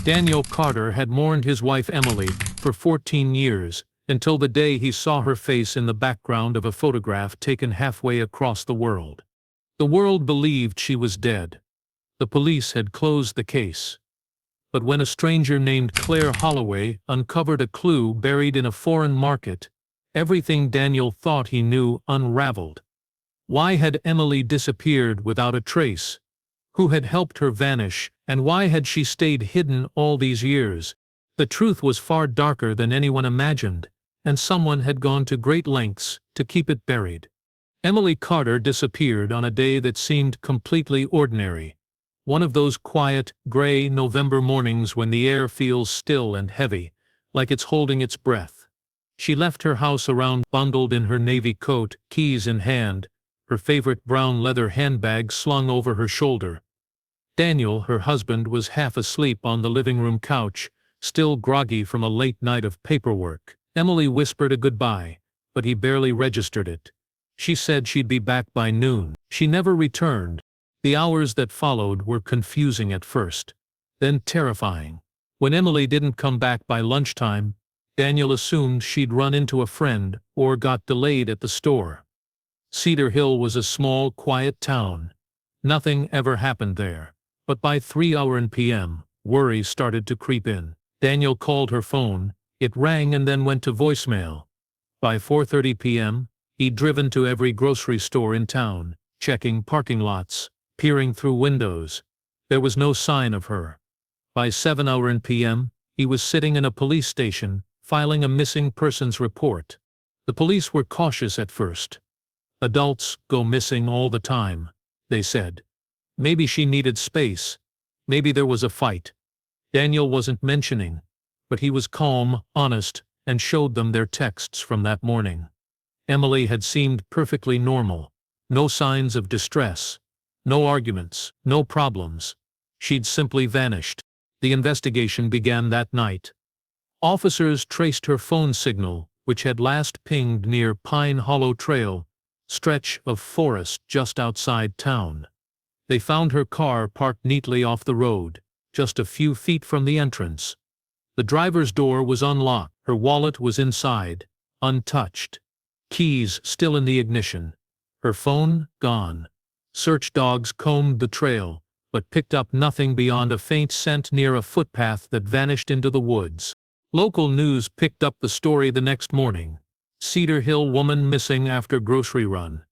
Daniel Carter had mourned his wife Emily for 14 years, until the day he saw her face in the background of a photograph taken halfway across the world. The world believed she was dead. The police had closed the case. But when a stranger named Claire Holloway uncovered a clue buried in a foreign market, everything Daniel thought he knew unraveled. Why had Emily disappeared without a trace? Who had helped her vanish, and why had she stayed hidden all these years? The truth was far darker than anyone imagined, and someone had gone to great lengths to keep it buried. Emily Carter disappeared on a day that seemed completely ordinary. One of those quiet, gray November mornings when the air feels still and heavy, like it's holding its breath. She left her house around, bundled in her navy coat, keys in hand, her favorite brown leather handbag slung over her shoulder. Daniel, her husband, was half asleep on the living room couch, still groggy from a late night of paperwork. Emily whispered a goodbye, but he barely registered it. She said she'd be back by noon. She never returned. The hours that followed were confusing at first, then terrifying. When Emily didn't come back by lunchtime, Daniel assumed she'd run into a friend or got delayed at the store. Cedar Hill was a small, quiet town. Nothing ever happened there. But by 3 p.m., worry started to creep in. Daniel called her phone. It rang and then went to voicemail. By 4:30 p.m., he'd driven to every grocery store in town, checking parking lots, peering through windows. There was no sign of her. By 7 p.m., he was sitting in a police station, filing a missing persons report. The police were cautious at first. Adults go missing all the time, they said. Maybe she needed space. Maybe there was a fight. Daniel wasn't mentioning, but he was calm, honest, and showed them their texts from that morning. Emily had seemed perfectly normal. No signs of distress. No arguments. No problems. She'd simply vanished. The investigation began that night. Officers traced her phone signal, which had last pinged near Pine Hollow Trail, stretch of forest just outside town. They found her car parked neatly off the road, just a few feet from the entrance. The driver's door was unlocked. Her wallet was inside, untouched. Keys still in the ignition. Her phone gone. Search dogs combed the trail, but picked up nothing beyond a faint scent near a footpath that vanished into the woods. Local news picked up the story the next morning. Cedar Hill woman missing after grocery run.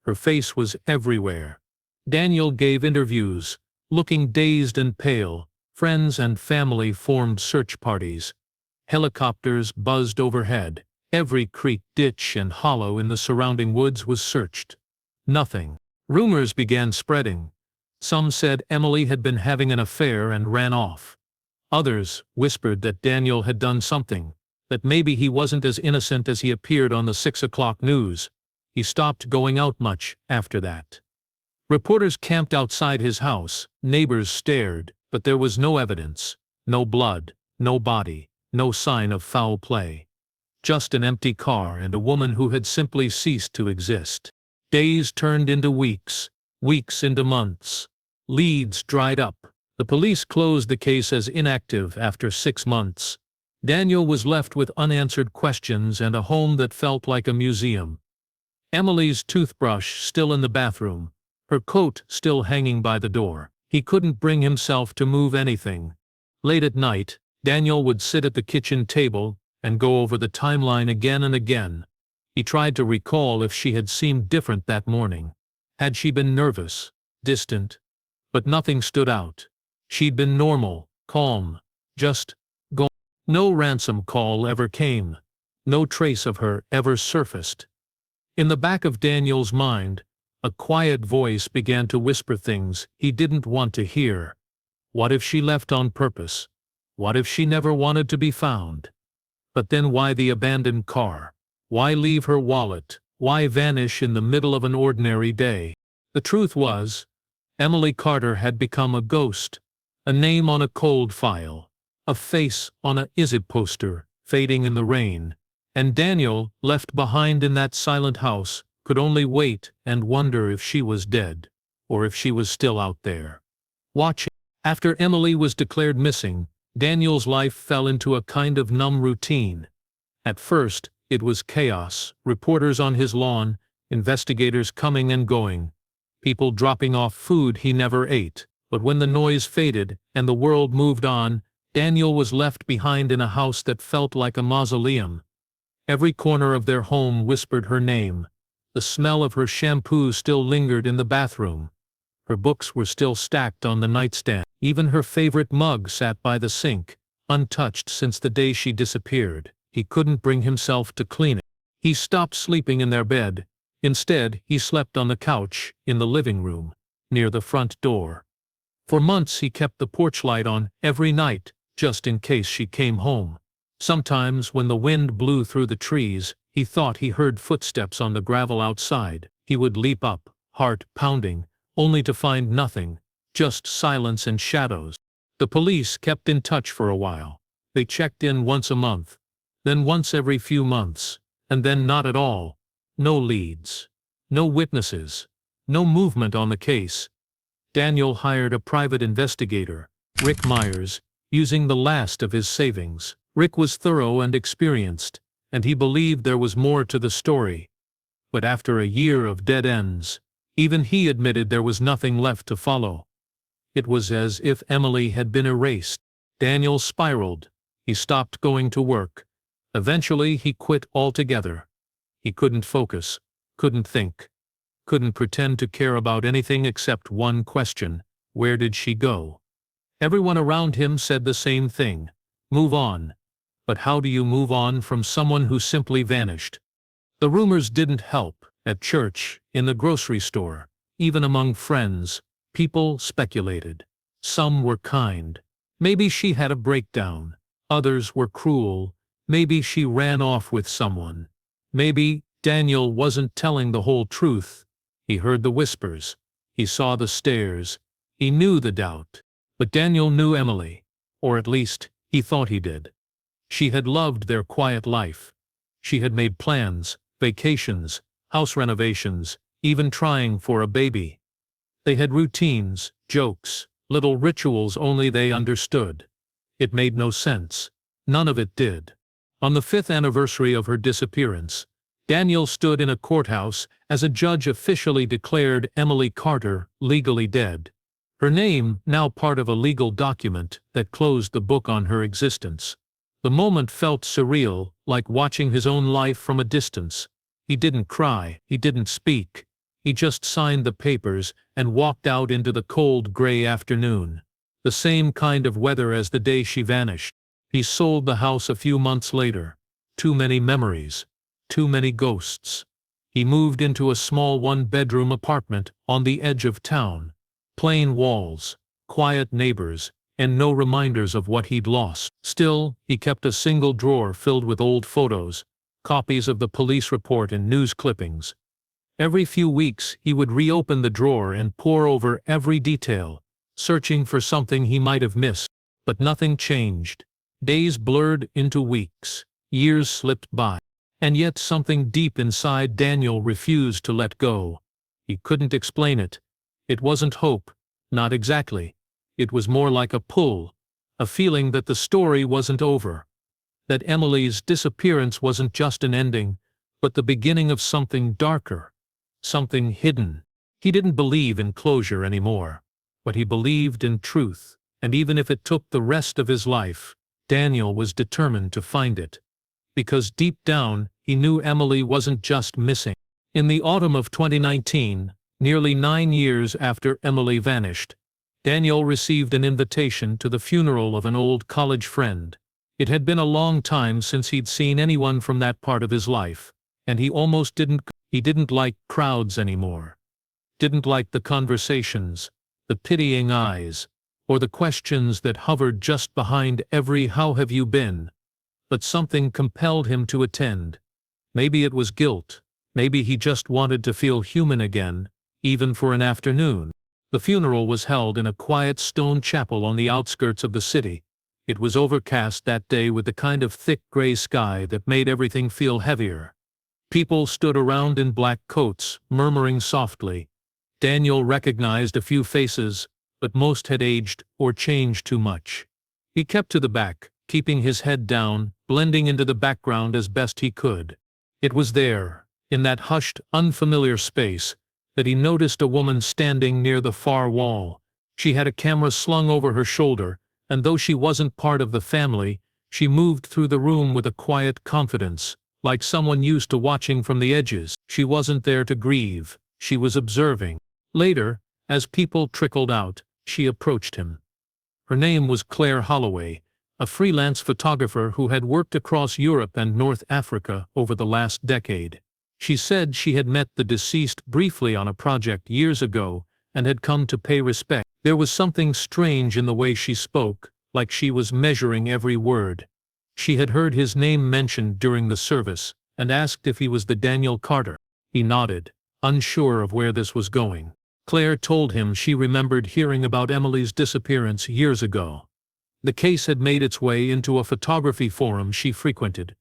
Her face was everywhere. Daniel gave interviews, looking dazed and pale. Friends and family formed search parties. Helicopters buzzed overhead. Every creek, ditch, and hollow in the surrounding woods was searched. Nothing. Rumors began spreading. Some said Emily had been having an affair and ran off. Others whispered that Daniel had done something, that maybe he wasn't as innocent as he appeared on the 6 o'clock news. He stopped going out much after that. Reporters camped outside his house. Neighbors stared, but there was no evidence. No blood, no body, no sign of foul play. Just an empty car and a woman who had simply ceased to exist. Days turned into weeks, weeks into months. Leads dried up. The police closed the case as inactive after 6 months. Daniel was left with unanswered questions and a home that felt like a museum. Emily's toothbrush still in the bathroom. Her coat still hanging by the door. He couldn't bring himself to move anything. Late at night, Daniel would sit at the kitchen table and go over the timeline again and again. He tried to recall if she had seemed different that morning. Had she been nervous, distant? But nothing stood out. She'd been normal, calm, just gone. No ransom call ever came. No trace of her ever surfaced. In the back of Daniel's mind, a quiet voice began to whisper things he didn't want to hear. What if she left on purpose? What if she never wanted to be found? But then why the abandoned car? Why leave her wallet? Why vanish in the middle of an ordinary day? The truth was, Emily Carter had become a ghost, a name on a cold file, a face on a "Is It" poster, fading in the rain. And Daniel, left behind in that silent house, could only wait and wonder if she was dead, or if she was still out there, watching. After Emily was declared missing, Daniel's life fell into a kind of numb routine. At first, it was chaos, reporters on his lawn, investigators coming and going, people dropping off food he never ate. But when the noise faded and the world moved on, Daniel was left behind in a house that felt like a mausoleum. Every corner of their home whispered her name. The smell of her shampoo still lingered in the bathroom. Her books were still stacked on the nightstand. Even her favorite mug sat by the sink, untouched since the day she disappeared. He couldn't bring himself to clean it. He stopped sleeping in their bed. Instead, he slept on the couch, in the living room, near the front door. For months he kept the porch light on every night, just in case she came home. Sometimes, when the wind blew through the trees, he thought he heard footsteps on the gravel outside. He would leap up, heart pounding, only to find nothing, just silence and shadows. The police kept in touch for a while. They checked in once a month, then once every few months, and then not at all. No leads, no witnesses, no movement on the case. Daniel hired a private investigator, Rick Myers, using the last of his savings. Rick was thorough and experienced, and he believed there was more to the story. But after a year of dead ends, even he admitted there was nothing left to follow. It was as if Emily had been erased. Daniel spiraled. He stopped going to work. Eventually he quit altogether. He couldn't focus, couldn't think, couldn't pretend to care about anything except one question: where did she go? Everyone around him said the same thing: move on. But how do you move on from someone who simply vanished? The rumors didn't help. At church, in the grocery store, even among friends, people speculated. Some were kind. Maybe she had a breakdown. Others were cruel. Maybe she ran off with someone. Maybe Daniel wasn't telling the whole truth. He heard the whispers. He saw the stares. He knew the doubt. But Daniel knew Emily. Or at least, he thought he did. She had loved their quiet life. She had made plans, vacations, house renovations, even trying for a baby. They had routines, jokes, little rituals only they understood. It made no sense. None of it did. On the 5th anniversary of her disappearance, Daniel stood in a courthouse as a judge officially declared Emily Carter legally dead. Her name now part of a legal document that closed the book on her existence. The moment felt surreal, like watching his own life from a distance. He didn't cry, he didn't speak. He just signed the papers and walked out into the cold gray afternoon. The same kind of weather as the day she vanished. He sold the house a few months later. Too many memories. Too many ghosts. He moved into a small one-bedroom apartment on the edge of town. Plain walls, quiet neighbors, and no reminders of what he'd lost. Still, he kept a single drawer filled with old photos, copies of the police report and news clippings. Every few weeks he would reopen the drawer and pore over every detail, searching for something he might have missed. But nothing changed. Days blurred into weeks. Years slipped by. And yet something deep inside Daniel refused to let go. He couldn't explain it. It wasn't hope. Not exactly. It was more like a pull. A feeling that the story wasn't over. That Emily's disappearance wasn't just an ending, but the beginning of something darker. Something hidden. He didn't believe in closure anymore, but he believed in truth, and even if it took the rest of his life, Daniel was determined to find it. Because deep down, he knew Emily wasn't just missing. In the autumn of 2019, nearly 9 years after Emily vanished, Daniel received an invitation to the funeral of an old college friend. It had been a long time since he'd seen anyone from that part of his life, and he almost didn't. He didn't like crowds anymore. Didn't like the conversations, the pitying eyes, or the questions that hovered just behind every "how have you been?" But something compelled him to attend. Maybe it was guilt. Maybe he just wanted to feel human again, even for an afternoon. The funeral was held in a quiet stone chapel on the outskirts of the city. It was overcast that day with the kind of thick gray sky that made everything feel heavier. People stood around in black coats, murmuring softly. Daniel recognized a few faces, but most had aged or changed too much. He kept to the back, keeping his head down, blending into the background as best he could. It was there, in that hushed, unfamiliar space, that he noticed a woman standing near the far wall. She had a camera slung over her shoulder, and though she wasn't part of the family, she moved through the room with a quiet confidence, like someone used to watching from the edges. She wasn't there to grieve, she was observing. Later, as people trickled out, she approached him. Her name was Claire Holloway, a freelance photographer who had worked across Europe and North Africa over the last decade. She said she had met the deceased briefly on a project years ago and had come to pay respect. There was something strange in the way she spoke, like she was measuring every word. She had heard his name mentioned during the service, and asked if he was the Daniel Carter. He nodded, unsure of where this was going. Claire told him she remembered hearing about Emily's disappearance years ago. The case had made its way into a photography forum she frequented.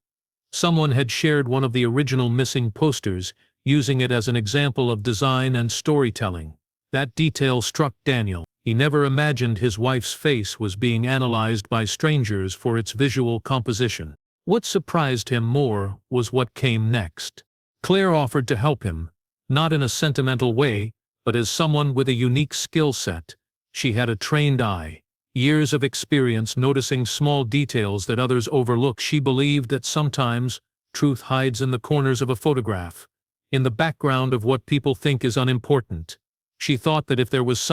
Someone had shared one of the original missing posters, using it as an example of design and storytelling. That detail struck Daniel. He never imagined his wife's face was being analyzed by strangers for its visual composition. What surprised him more was what came next. Claire offered to help him, not in a sentimental way, but as someone with a unique skill set. She had a trained eye, years of experience noticing small details that others overlook. She believed that sometimes truth hides in the corners of a photograph, in the background of what people think is unimportant. She thought that if there was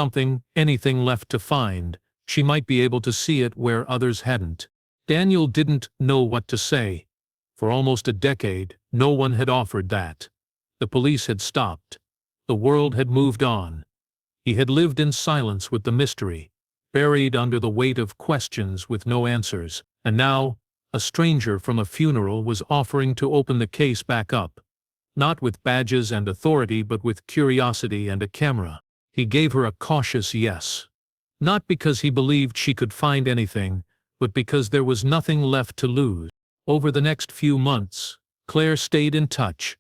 anything left to find, she might be able to see it where others hadn't. Daniel didn't know what to say. For almost a decade, no one had offered that. The police had stopped. The world had moved on. He had lived in silence with the mystery, buried under the weight of questions with no answers. And now, a stranger from a funeral was offering to open the case back up. Not with badges and authority, but with curiosity and a camera. He gave her a cautious yes. Not because he believed she could find anything, but because there was nothing left to lose. Over the next few months, Claire stayed in touch.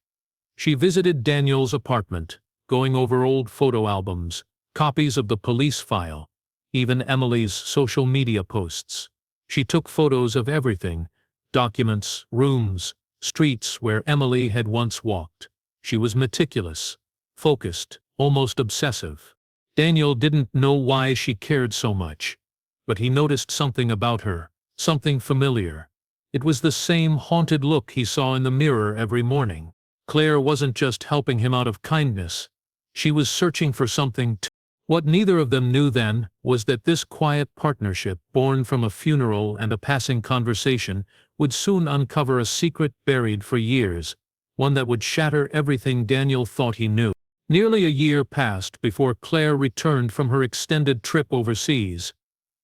She visited Daniel's apartment, going over old photo albums, copies of the police file, even Emily's social media posts. She took photos of everything: documents, rooms, streets where Emily had once walked. She was meticulous, focused, almost obsessive. Daniel didn't know why she cared so much, but he noticed something about her, something familiar. It was the same haunted look he saw in the mirror every morning. Claire wasn't just helping him out of kindness. She was searching for something too. What neither of them knew then was that this quiet partnership, born from a funeral and a passing conversation, would soon uncover a secret buried for years, one that would shatter everything Daniel thought he knew. Nearly a year passed before Claire returned from her extended trip overseas.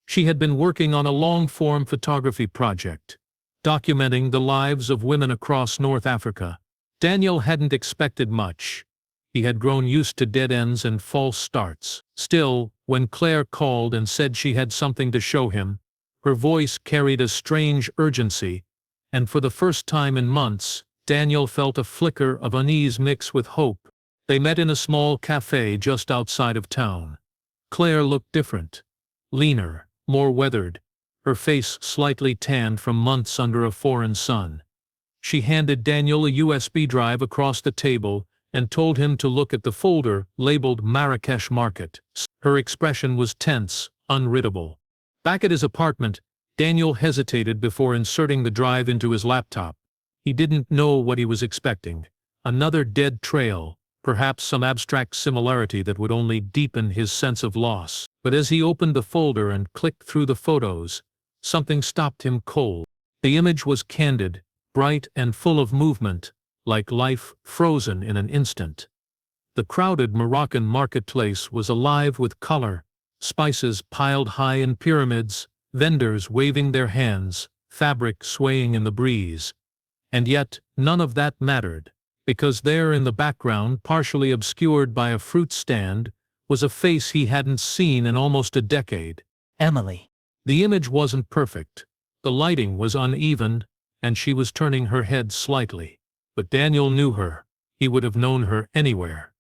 She had been working on a long-form photography project, documenting the lives of women across North Africa. Daniel hadn't expected much. He had grown used to dead ends and false starts. Still, when Claire called and said she had something to show him, her voice carried a strange urgency, and for the first time in months, Daniel felt a flicker of unease mixed with hope. They met in a small cafe just outside of town. Claire looked different, leaner, more weathered, her face slightly tanned from months under a foreign sun. She handed Daniel a USB drive across the table and told him to look at the folder labeled Marrakesh Market. Her expression was tense, unreadable. Back at his apartment, Daniel hesitated before inserting the drive into his laptop. He didn't know what he was expecting. Another dead trail, perhaps some abstract similarity that would only deepen his sense of loss. But as he opened the folder and clicked through the photos, something stopped him cold. The image was candid, bright and full of movement, like life frozen in an instant. The crowded Moroccan marketplace was alive with color, spices piled high in pyramids, vendors waving their hands, fabric swaying in the breeze. And yet, none of that mattered, because there in the background, partially obscured by a fruit stand, was a face he hadn't seen in almost a decade. Emily. The image wasn't perfect. The lighting was uneven, and she was turning her head slightly. But Daniel knew her. He would have known her anywhere.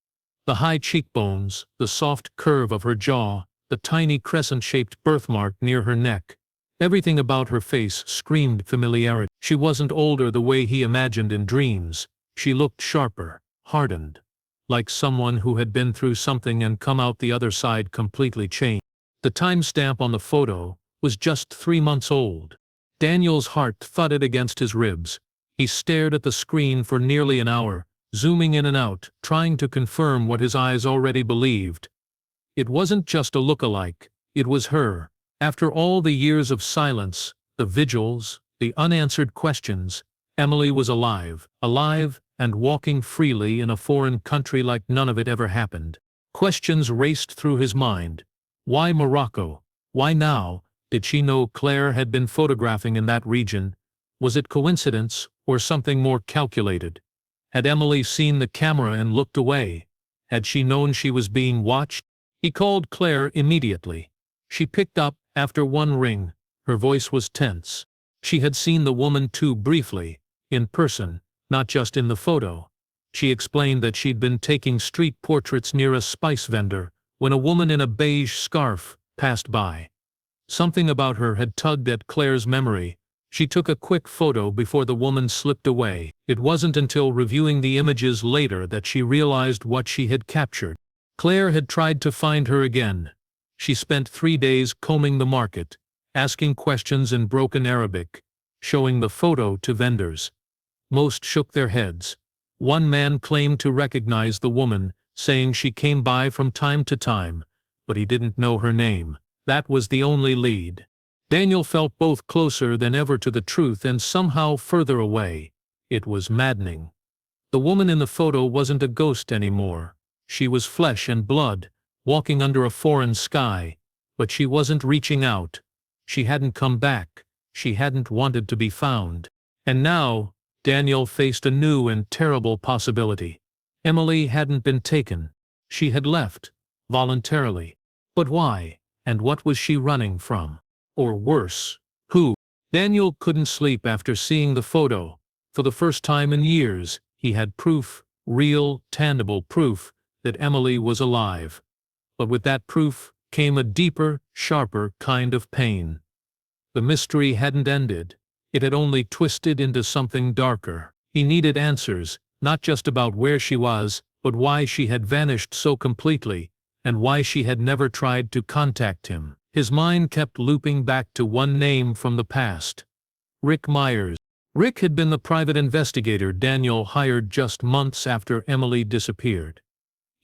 The high cheekbones, the soft curve of her jaw, the tiny crescent-shaped birthmark near her neck. Everything about her face screamed familiarity. She wasn't older the way he imagined in dreams. She looked sharper, hardened, like someone who had been through something and come out the other side completely changed. The timestamp on the photo was just 3 months old. Daniel's heart thudded against his ribs. He stared at the screen for nearly an hour, zooming in and out, trying to confirm what his eyes already believed. It wasn't just a look-alike, it was her. After all the years of silence, the vigils, the unanswered questions, Emily was alive, and walking freely in a foreign country like none of it ever happened. Questions raced through his mind. Why Morocco? Why now? Did she know Claire had been photographing in that region? Was it coincidence, or something more calculated? Had Emily seen the camera and looked away? Had she known she was being watched? He called Claire immediately. She picked up after one ring. Her voice was tense. She had seen the woman too briefly, in person, not just in the photo. She explained that she'd been taking street portraits near a spice vendor when a woman in a beige scarf passed by. Something about her had tugged at Claire's memory. She took a quick photo before the woman slipped away. It wasn't until reviewing the images later that she realized what she had captured. Claire had tried to find her again. She spent 3 days combing the market, asking questions in broken Arabic, showing the photo to vendors. Most shook their heads. One man claimed to recognize the woman, saying she came by from time to time, but he didn't know her name. That was the only lead. Daniel felt both closer than ever to the truth and somehow further away. It was maddening. The woman in the photo wasn't a ghost anymore. She was flesh and blood, walking under a foreign sky, but she wasn't reaching out. She hadn't come back. She hadn't wanted to be found. And now, Daniel faced a new and terrible possibility. Emily hadn't been taken. She had left, voluntarily. But why? And what was she running from? Or worse, who? Daniel couldn't sleep after seeing the photo. For the first time in years, he had proof, real, tangible proof, that Emily was alive. But with that proof came a deeper, sharper kind of pain. The mystery hadn't ended. It had only twisted into something darker. He needed answers, not just about where she was, but why she had vanished so completely, and why she had never tried to contact him. His mind kept looping back to one name from the past. Rick Myers. Rick had been the private investigator Daniel hired just months after Emily disappeared.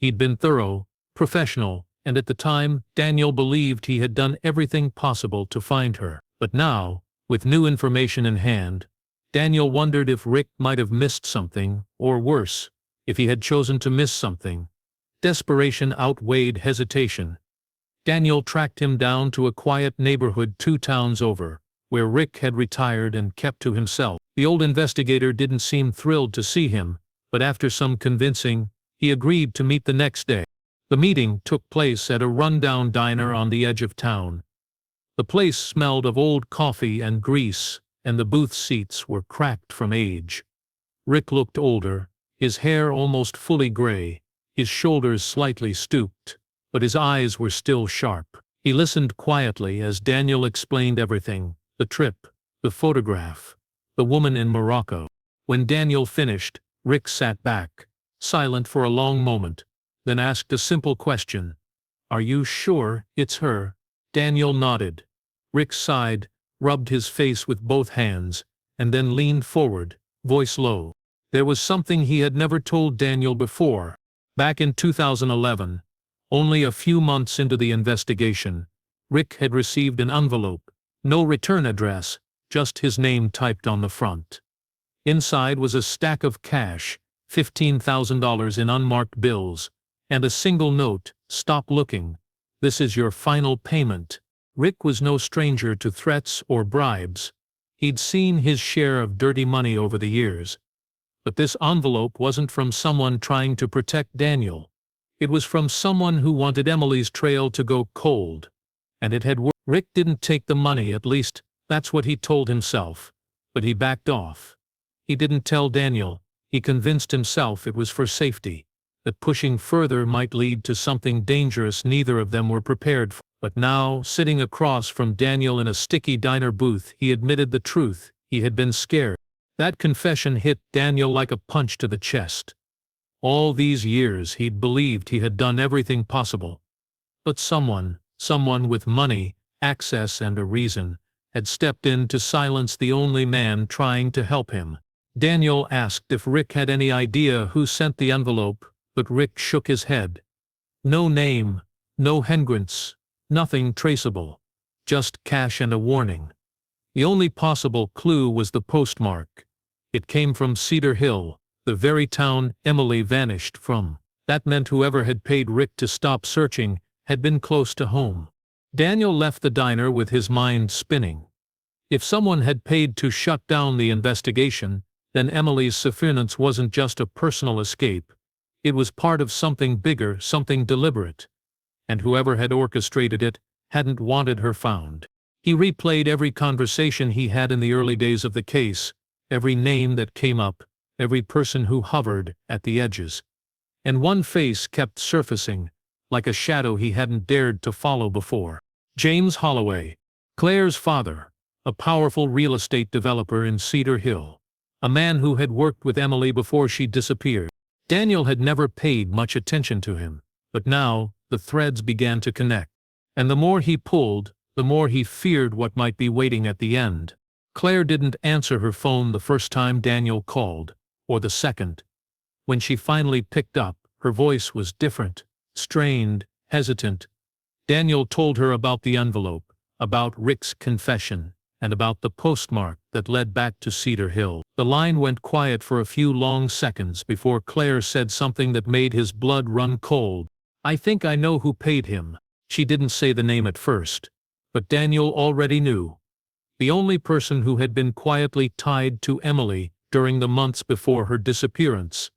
He'd been thorough, professional, and at the time, Daniel believed he had done everything possible to find her. But now, with new information in hand, Daniel wondered if Rick might have missed something, or worse, if he had chosen to miss something. Desperation outweighed hesitation. Daniel tracked him down to a quiet neighborhood 2 towns over, where Rick had retired and kept to himself. The old investigator didn't seem thrilled to see him, but after some convincing, he agreed to meet the next day. The meeting took place at a rundown diner on the edge of town. The place smelled of old coffee and grease, and the booth seats were cracked from age. Rick looked older, his hair almost fully gray, his shoulders slightly stooped, but his eyes were still sharp. He listened quietly as Daniel explained everything: the trip, the photograph, the woman in Morocco. When Daniel finished, Rick sat back, silent for a long moment, then asked a simple question. "Are you sure it's her?" Daniel nodded. Rick sighed, rubbed his face with both hands, and then leaned forward, voice low. There was something he had never told Daniel before. Back in 2011, only a few months into the investigation, Rick had received an envelope, no return address, just his name typed on the front. Inside was a stack of cash, $15,000 in unmarked bills, and a single note: "Stop looking. This is your final payment." Rick was no stranger to threats or bribes. He'd seen his share of dirty money over the years. But this envelope wasn't from someone trying to protect Daniel. It was from someone who wanted Emily's trail to go cold. And it had worked. Rick didn't take the money, at least that's what he told himself. But he backed off. He didn't tell Daniel. He convinced himself it was for safety, that pushing further might lead to something dangerous neither of them were prepared for. But now, sitting across from Daniel in a sticky diner booth, he admitted the truth. He had been scared. That confession hit Daniel like a punch to the chest. All these years he'd believed he had done everything possible. But someone with money, access and a reason, had stepped in to silence the only man trying to help him. Daniel asked if Rick had any idea who sent the envelope, but Rick shook his head. No name, no handprints, nothing traceable. Just cash and a warning. The only possible clue was the postmark. It came from Cedar Hill, the very town Emily vanished from. That meant whoever had paid Rick to stop searching had been close to home. Daniel left the diner with his mind spinning. If someone had paid to shut down the investigation, then Emily's disappearance wasn't just a personal escape. It was part of something bigger, something deliberate. And whoever had orchestrated it hadn't wanted her found. He replayed every conversation he had in the early days of the case, every name that came up, every person who hovered at the edges. And one face kept surfacing, like a shadow he hadn't dared to follow before. James Holloway, Claire's father, a powerful real estate developer in Cedar Hill. A man who had worked with Emily before she disappeared. Daniel had never paid much attention to him, but now the threads began to connect. And the more he pulled, the more he feared what might be waiting at the end. Claire didn't answer her phone the first time Daniel called, or the second. When she finally picked up, her voice was different, strained, hesitant. Daniel told her about the envelope, about Rick's confession, and about the postmark that led back to Cedar Hill. The line went quiet for a few long seconds before Claire said something that made his blood run cold. "I think I know who paid him." She didn't say the name at first, but Daniel already knew. The only person who had been quietly tied to Emily during the months before her disappearance.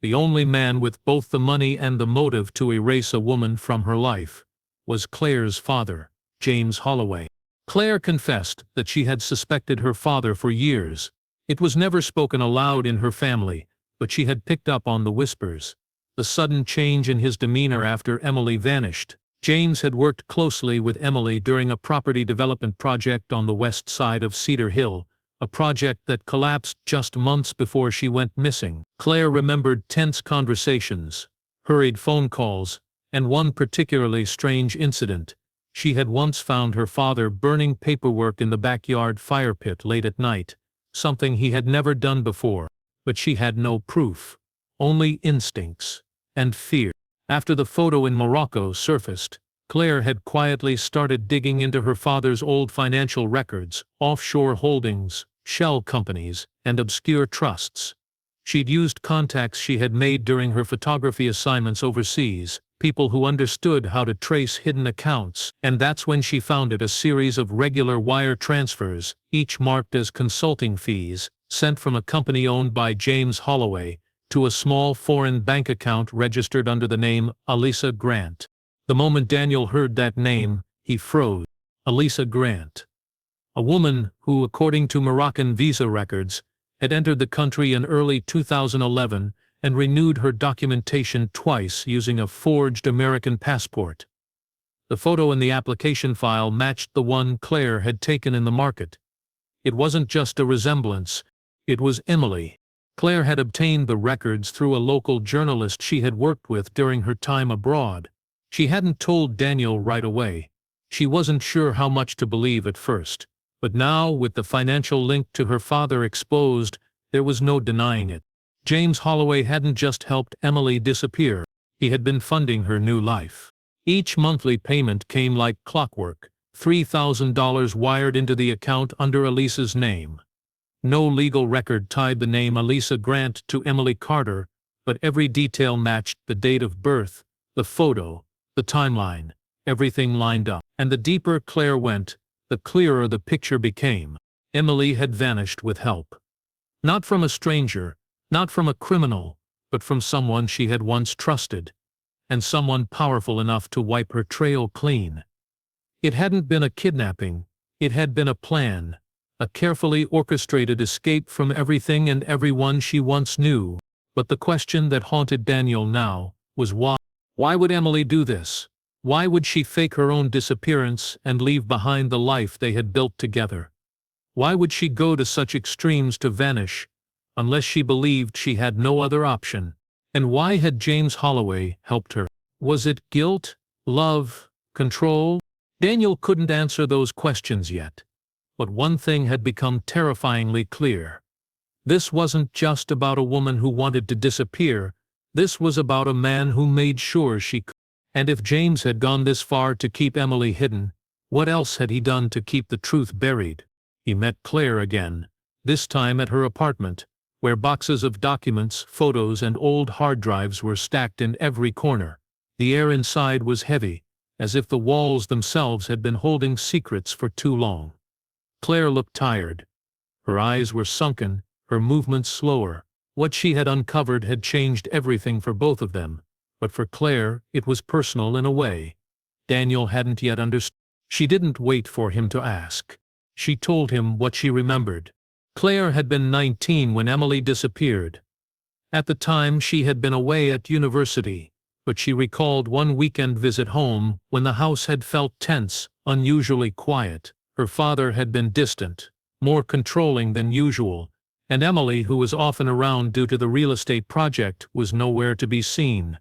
The only man with both the money and the motive to erase a woman from her life, was Claire's father, James Holloway. Claire confessed that she had suspected her father for years. It was never spoken aloud in her family, but she had picked up on the whispers. The sudden change in his demeanor after Emily vanished. James had worked closely with Emily during a property development project on the west side of Cedar Hill, a project that collapsed just months before she went missing. Claire remembered tense conversations, hurried phone calls, and one particularly strange incident. She had once found her father burning paperwork in the backyard fire pit late at night, something he had never done before, but she had no proof, only instincts and fear. After the photo in Morocco surfaced, Claire had quietly started digging into her father's old financial records, offshore holdings, shell companies, and obscure trusts. She'd used contacts she had made during her photography assignments overseas, people who understood how to trace hidden accounts, and that's when she founded a series of regular wire transfers, each marked as consulting fees, sent from a company owned by James Holloway, to a small foreign bank account registered under the name Elisa Grant. The moment Daniel heard that name, he froze. Elisa Grant. A woman who, according to Moroccan visa records, had entered the country in early 2011 and renewed her documentation twice using a forged American passport. The photo in the application file matched the one Claire had taken in the market. It wasn't just a resemblance, it was Emily. Claire had obtained the records through a local journalist she had worked with during her time abroad. She hadn't told Daniel right away. She wasn't sure how much to believe at first. But now, with the financial link to her father exposed, there was no denying it. James Holloway hadn't just helped Emily disappear, he had been funding her new life. Each monthly payment came like clockwork, $3,000 wired into the account under Elisa's name. No legal record tied the name Elisa Grant to Emily Carter, but every detail matched the date of birth, the photo, the timeline, everything lined up. And the deeper Claire went, the clearer the picture became. Emily had vanished with help. Not from a stranger, not from a criminal, but from someone she had once trusted, and someone powerful enough to wipe her trail clean. It hadn't been a kidnapping, it had been a plan. A carefully orchestrated escape from everything and everyone she once knew. But the question that haunted Daniel now was why? Why would Emily do this? Why would she fake her own disappearance and leave behind the life they had built together? Why would she go to such extremes to vanish, unless she believed she had no other option? And why had James Holloway helped her? Was it guilt, love, control? Daniel couldn't answer those questions yet. But one thing had become terrifyingly clear. This wasn't just about a woman who wanted to disappear, this was about a man who made sure she could. And if James had gone this far to keep Emily hidden, what else had he done to keep the truth buried? He met Claire again, this time at her apartment, where boxes of documents, photos, and old hard drives were stacked in every corner. The air inside was heavy, as if the walls themselves had been holding secrets for too long. Claire looked tired. Her eyes were sunken, her movements slower. What she had uncovered had changed everything for both of them. But for Claire, it was personal in a way. Daniel hadn't yet understood. She didn't wait for him to ask. She told him what she remembered. Claire had been 19 when Emily disappeared. At the time, she had been away at university, but she recalled one weekend visit home when the house had felt tense, unusually quiet. Her father had been distant, more controlling than usual, and Emily, who was often around due to the real estate project, was nowhere to be seen.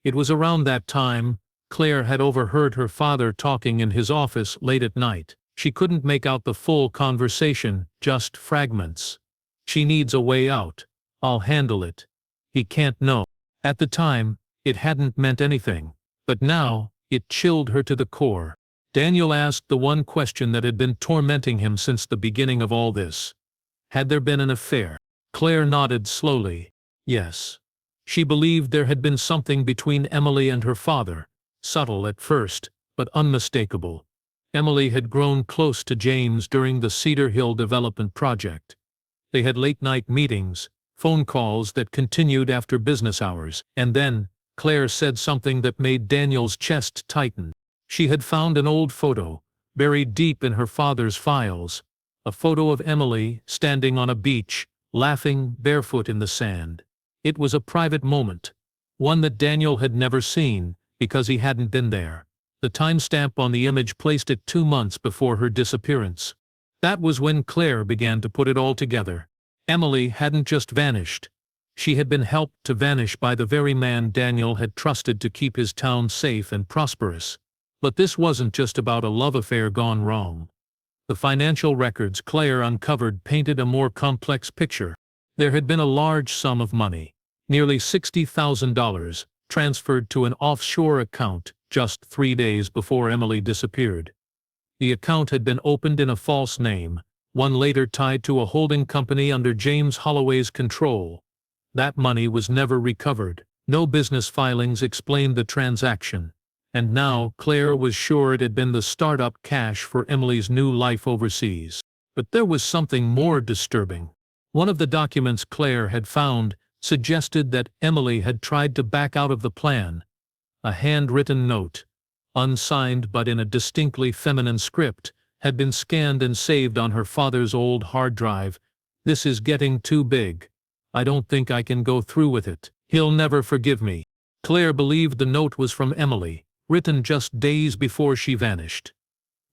It was around that time Claire had overheard her father talking in his office late at night. She couldn't make out the full conversation, just fragments. "She needs a way out. I'll handle it. He can't know." At the time, it hadn't meant anything, but now, it chilled her to the core. Daniel asked the one question that had been tormenting him since the beginning of all this. Had there been an affair? Claire nodded slowly. Yes. She believed there had been something between Emily and her father, subtle at first, but unmistakable. Emily had grown close to James during the Cedar Hill development project. They had late-night meetings, phone calls that continued after business hours, and then, Claire said something that made Daniel's chest tighten. She had found an old photo, buried deep in her father's files, a photo of Emily standing on a beach, laughing barefoot in the sand. It was a private moment, one that Daniel had never seen, because he hadn't been there. The timestamp on the image placed it 2 months before her disappearance. That was when Claire began to put it all together. Emily hadn't just vanished. She had been helped to vanish by the very man Daniel had trusted to keep his town safe and prosperous. But this wasn't just about a love affair gone wrong. The financial records Claire uncovered painted a more complex picture. There had been a large sum of money, nearly $60,000, transferred to an offshore account just 3 days before Emily disappeared. The account had been opened in a false name, one later tied to a holding company under James Holloway's control. That money was never recovered. No business filings explained the transaction. And now Claire was sure it had been the startup cash for Emily's new life overseas. But there was something more disturbing. One of the documents Claire had found suggested that Emily had tried to back out of the plan. A handwritten note, unsigned but in a distinctly feminine script, had been scanned and saved on her father's old hard drive. "This is getting too big. I don't think I can go through with it. He'll never forgive me." Claire believed the note was from Emily, written just days before she vanished.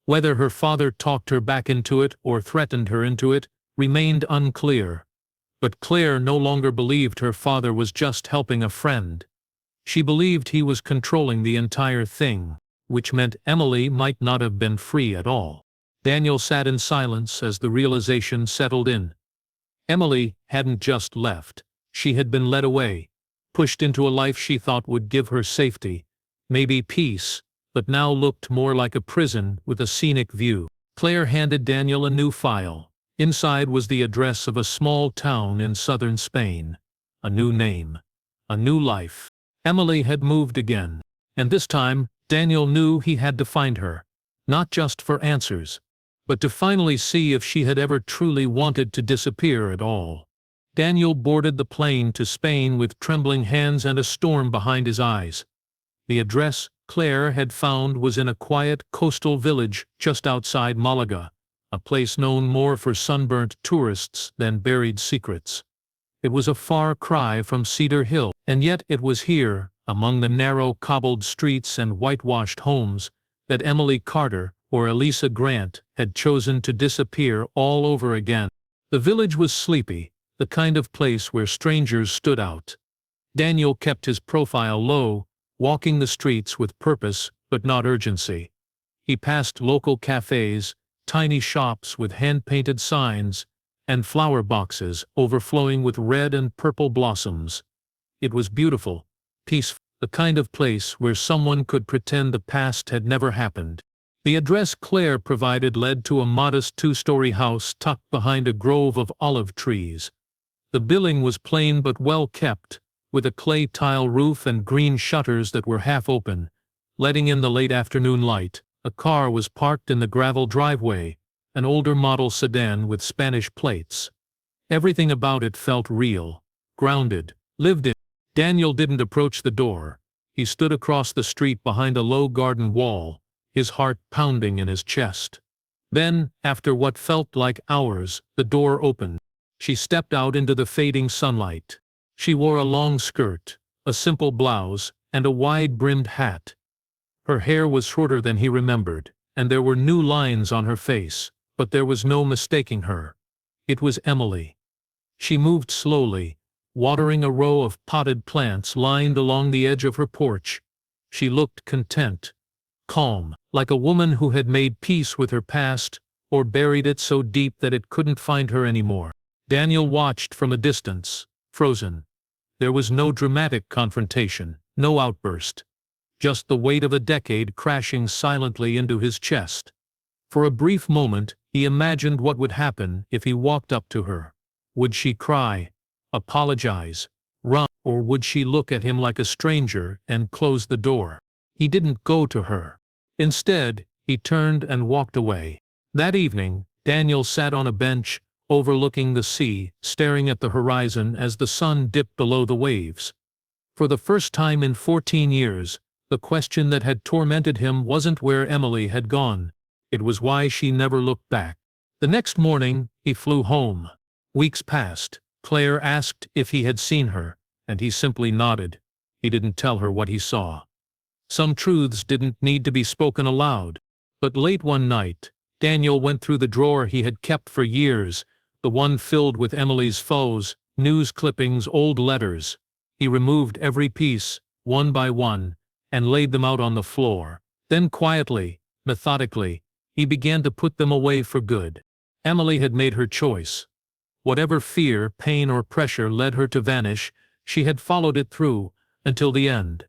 Whether her father talked her back into it or threatened her into it remained unclear. But Claire no longer believed her father was just helping a friend. She believed he was controlling the entire thing, which meant Emily might not have been free at all. Daniel sat in silence as the realization settled in. Emily hadn't just left. She had been led away, pushed into a life she thought would give her safety, maybe peace, but now looked more like a prison with a scenic view. Claire handed Daniel a new file. Inside was the address of a small town in southern Spain. A new name. A new life. Emily had moved again. And this time, Daniel knew he had to find her. Not just for answers, but to finally see if she had ever truly wanted to disappear at all. Daniel boarded the plane to Spain with trembling hands and a storm behind his eyes. The address Claire had found was in a quiet coastal village just outside Malaga, a place known more for sunburnt tourists than buried secrets. It was a far cry from Cedar Hill, and yet it was here, among the narrow cobbled streets and whitewashed homes, that Emily Carter or Elisa Grant had chosen to disappear all over again. The village was sleepy, the kind of place where strangers stood out. Daniel kept his profile low, walking the streets with purpose but not urgency. He passed local cafes, tiny shops with hand-painted signs, and flower boxes overflowing with red and purple blossoms. It was beautiful, peaceful, the kind of place where someone could pretend the past had never happened. The address Claire provided led to a modest two-story house tucked behind a grove of olive trees. The building was plain but well kept, with a clay tile roof and green shutters that were half open, letting in the late afternoon light. A car was parked in the gravel driveway, an older model sedan with Spanish plates. Everything about it felt real, grounded, lived in. Daniel didn't approach the door. He stood across the street behind a low garden wall, his heart pounding in his chest. Then, after what felt like hours, the door opened. She stepped out into the fading sunlight. She wore a long skirt, a simple blouse, and a wide-brimmed hat. Her hair was shorter than he remembered, and there were new lines on her face, but there was no mistaking her. It was Emily. She moved slowly, watering a row of potted plants lined along the edge of her porch. She looked content, calm, like a woman who had made peace with her past, or buried it so deep that it couldn't find her anymore. Daniel watched from a distance, frozen. There was no dramatic confrontation, no outburst. Just the weight of a decade crashing silently into his chest. For a brief moment, he imagined what would happen if he walked up to her. Would she cry, apologize, run, or would she look at him like a stranger and close the door? He didn't go to her. Instead, he turned and walked away. That evening, Daniel sat on a bench, overlooking the sea, staring at the horizon as the sun dipped below the waves. For the first time in 14 years, the question that had tormented him wasn't where Emily had gone. It was why she never looked back. The next morning, he flew home. Weeks passed. Claire asked if he had seen her, and he simply nodded. He didn't tell her what he saw. Some truths didn't need to be spoken aloud. But late one night, Daniel went through the drawer he had kept for years, the one filled with Emily's photos, news clippings, old letters. He removed every piece, one by one, and laid them out on the floor. Then quietly, methodically, he began to put them away for good. Emily had made her choice. Whatever fear, pain, or pressure led her to vanish, she had followed it through, until the end.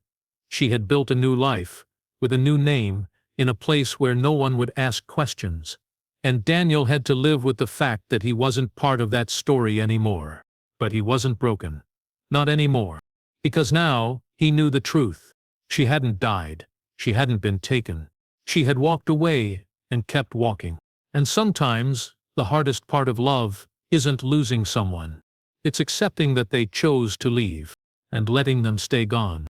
She had built a new life, with a new name, in a place where no one would ask questions. And Daniel had to live with the fact that he wasn't part of that story anymore. But he wasn't broken. Not anymore. Because now, he knew the truth. She hadn't died. She hadn't been taken. She had walked away, and kept walking. And sometimes, the hardest part of love isn't losing someone. It's accepting that they chose to leave, and letting them stay gone.